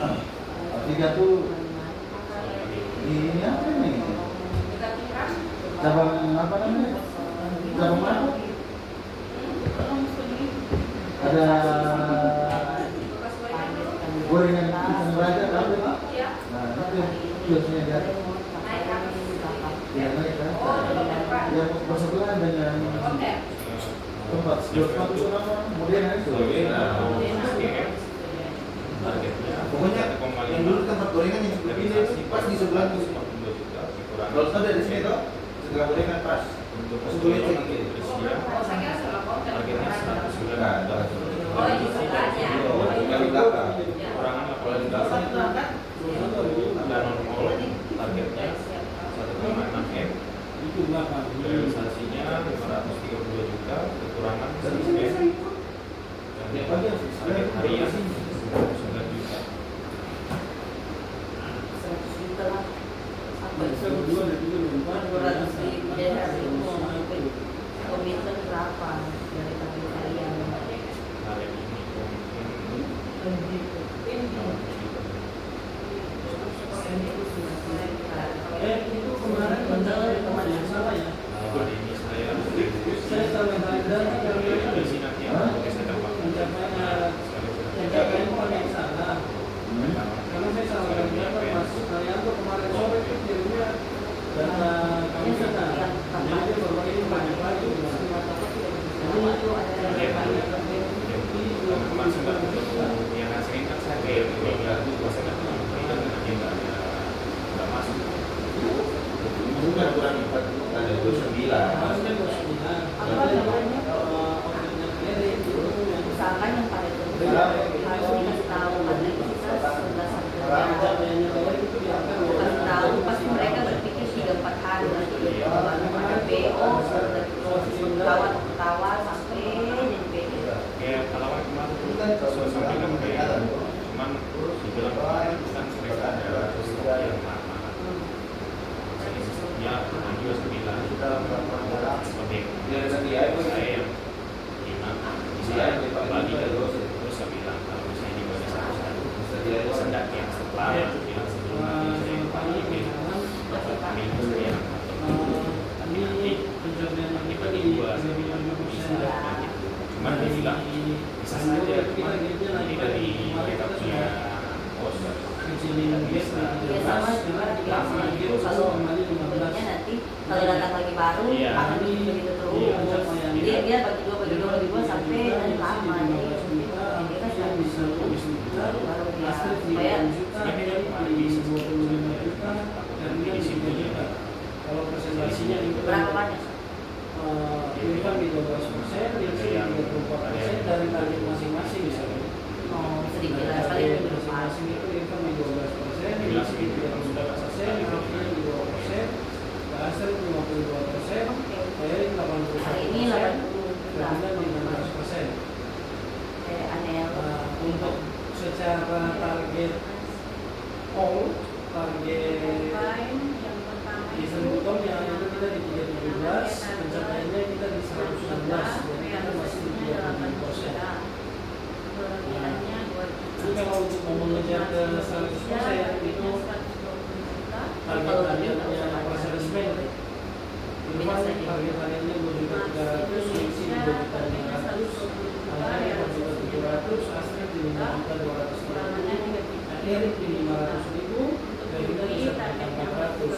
Tiga tuh ini apa nih? Cabang apa namanya? Cabang apa? Ada gorengan pisang raja apa itu? Nah itu biasanya dia. Ya naik kan? Yang bersebelahan dengan tempat sedotan itu nama modern itu. Pokoknya yang dulu tempat gorengan yang sebelum ini pas di sebelah itu. Kalau sudah dari sini tuh setelah gorengan pas. Sebelum itu targetnya 100 juta. Oh di sebelahnya. Yang di belakang. Kurangan kalau di belakang dan normal targetnya 1,6 M. Realisasinya 532 juta, kekurangan 1 M. Dan target harian 9 juta. 100 juta lah. Apa itu? 200 ribu dari komitmen berapa dari target harian? Hari ini Itu kemarin kemarin yang salah ya. hari ini saya Sampai hari dan di sini nanti saya dapat pencapaian bukan yang salah. Karena saya salah data masuk Haryanto kemarin sore itu kirimnya data kami sana. Jadi dia berbagai ini banyak lagi. Jadi itu ada yang ngasih kan saya kayak masa nggak masuk. Bukan kurang ada 29. harusnya bersembilan. Apa namanya? Misalkan yang pada itu harus dikasih tahu karena kita sudah kasih tahu pasti mereka berpikir 3-4 hari nanti baru ada BO ketawa sampai jadi BO. Kayak kalau kemarin itu kan sampai kan kayak cuman dibilang kemarin kan mereka ada stok yang lama. Jadi sistemnya pernah juga 9 kita seperti saya yang 5 bisa bagi terus saya bilang kalau misalnya di bawah satu sendak yang setelah bilang sebelum saya paling kami yang nanti bagi dua cuman dia bilang bisa saja ini dari mereka punya kos Sama juga lama gitu kalau kembali 15. nanti kalau datang lagi baru akan begitu terus. Dia bagi dua sampai hari lama. Jadi kita sudah bisa baru dia supaya kalau presentasinya itu berapa banyak? Irfan di 12%, Rilsi di 34% dari target masing-masing misalnya. Oh, sedikit lah sekali itu Masing-masing itu Irfan di 12%, Rilsi di 34%, Alfian di 2%, Basel 52%, Erik 80%, hari ini 80. Ferdinand di 16%. Aneh. Untuk secara target all, target desain bottom yang itu kita di 317, pencapaiannya kita di 116, jadi kita masih di 36%. Jadi kalau untuk mau mengejar ke 100% itu target hariannya persesmen. Irfan target hariannya 2.300.000, Rilsi 2.500.000, Alfian 4.700.000, Astrid di 5.200.000, Erik di 500.000, dan kita di 1.400.000.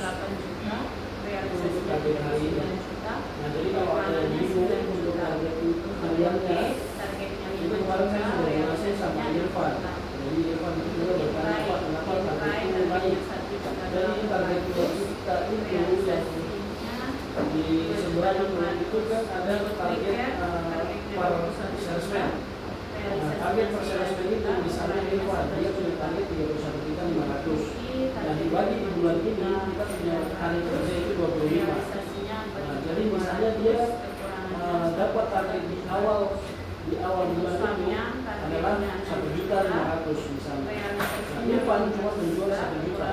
Untuk target hari ini. Nah jadi kalau ada yang bingung untuk target hariannya, itu kemarin saya sudah mengasih sama Irfan. Jadi Irfan itu juga bertanya Pak, kenapa target itu naik? Jadi target 2 juta itu yang di sebelah itu kan ada target per salesman. Nah, target per salesman itu misalnya Irfan, dia punya target 31.500. Dan dibagi di bulan ini kita punya hari kerja itu 25. Nah, jadi misalnya dia dapat target di awal bulan ini adalah 1.500.000 misalnya. Nah, Irfan cuma menjual 1 juta.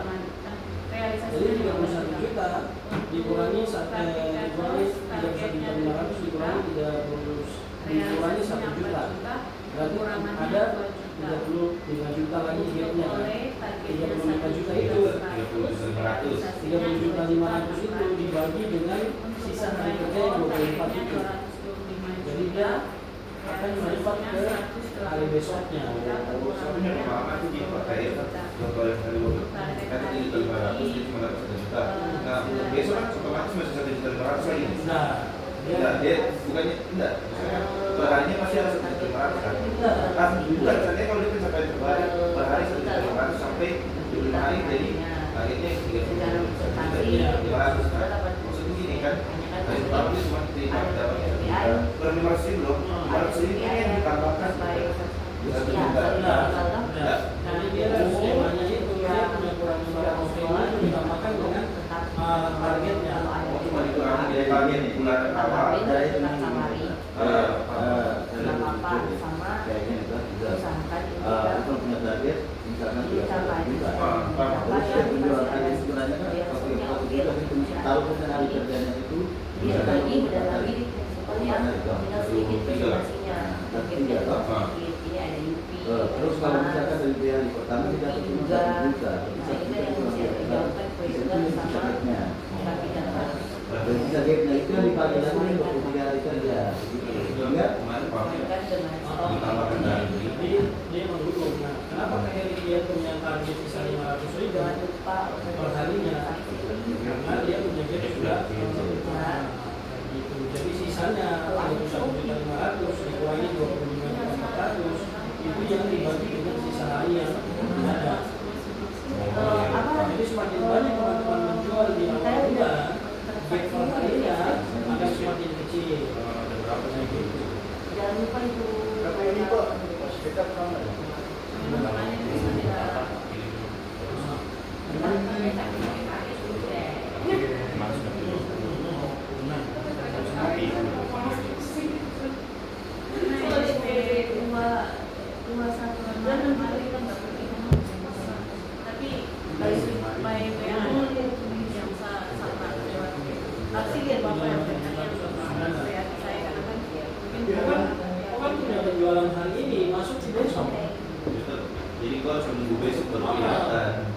Jadi 31 juta dikurangi 31.500 dikurangi 1 juta. Berarti ada 35 juta lagi gapnya. 500 itu dibagi dengan sisa hari kerja yang 24 itu. Jadi dia akan melipat ke hari besoknya. Soalnya lama itu dipakai contoh yang tadi waktu kan ini 500 dia cuma dapat 1 juta. Nah besok kan otomatis masih 1.500.000 lagi. Nah, dia bukannya enggak, perharinya masih ada 1.500.000 kan? Kan bukan, misalnya kalau dia pencapaian terbaik per hari 1.500.000 sampai 25 hari jadi akhirnya 3.500 kan? Maksudnya gini kan? Hari pertama dia cuma terima dapatnya kurang 500.000 loh, 500.000 ini yang ditambahkan 1 juta. jadi dia skemanya itu dia punya kurang 500 ribu itu ditambahkan dengan targetnya. Cuma dikurangi dari bagian bulan awal. Kalau punya target, misalkan 300 juta, terus dia penjualan hari sebenarnya kan tahu kan hari kerjanya itu dia lagi udah lagi tinggal sedikit presentasinya targetnya sedikit ini ada UP terus kalau misalkan dari hari pertama kita cuma 1 juta, nah ini yang mesti dijawabkan presiden sama kaki dan dan targetnya itu yang dibagi lagi 23 hari kerja, sehingga kan dengan Ditambahkan dari Dia mendukung. Nah, kenapa akhirnya dia punya target sisa 500 ribu jangan lupa per harinya? Karena dia punya gap juga. Nah, gitu. Jadi sisanya kalau 1.500.000 dikurangi 25.400 itu yang dibagi dengan sisa hari yang ada. Jadi semakin banyak teman-teman menjual di awal bulan, gap per harinya akan semakin kecil. jangan lupa itu berapa ini Pak? Kita sama ya? Orang punya penjualan hari ini masuk di besok. jadi gua harus menunggu besok baru kelihatan.